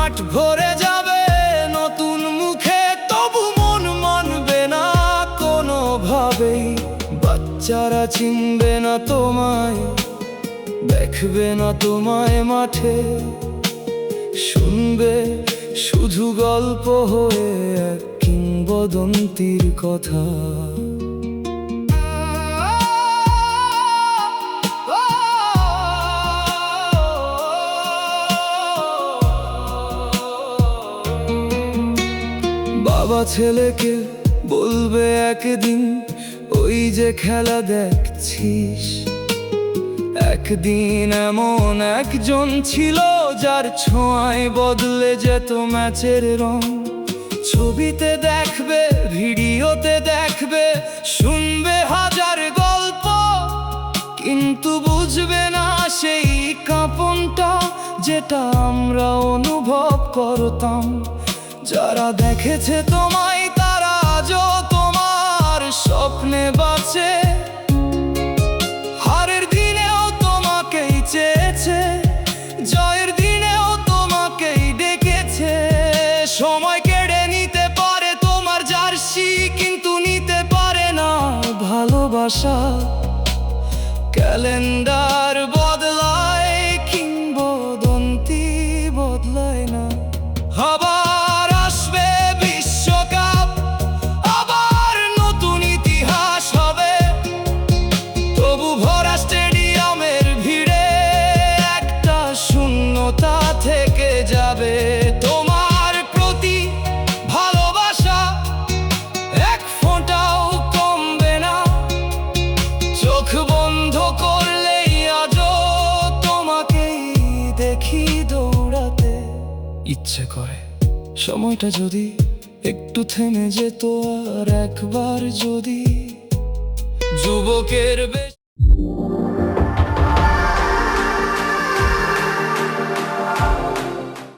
মাঠ ভরে যাবে নতুন মুখে, তবু মন মানবে না কোনোভাবেই। বাচ্চারা চিনবে না তোমায়, দেখবে না তোমায় মাঠে, শুনবে শুধু গল্প হয়ে এক কিংবদন্তির কথা। বাবা ছেলেকে বলবে একদিন, ওই যে খেলা দেখছিস, একদিন এমন একজন ছিল যার ছোঁয়ায় বদলে যেত ম্যাচের রং। ছবিতে দেখবে, ভিডিওতে দেখবে, শুনবে হাজার গল্প, কিন্তু বুঝবে না সেই কাঁপনটা যেটা আমরা অনুভব করতাম। যারা দেখেছে তোমায় তারা আজও তোমার স্বপ্নে বাঁচে, হারের দিনেও তোমাকেই চেয়েছে, জয়ের দিনেও তোমাকেই ডেকেছে। সময় কেড়ে নিতে পারে তোমার জার্সি, কিন্তু নিতে পারে না ভালোবাসা। ক্যালেন্ডার বদলায়, কিংবদন্তি বদলায় না। আবার আসবে বিশ্বকাপ, আবার নতুন ইতিহাস হবে, তবু ভরা স্টেডিয়ামের ভিড়ে একটা শূন্যতা থেকে যাবে। তোমার প্রতি ভালোবাসা এক ফোঁটাও কমবে না, চোখ বন্ধ করলেই আজও তোমাকেই দেখি দৌড়াতে। ইচ্ছে করে সময়টা যদি একটু থেমে যেত, আর একবার যদি যুবকের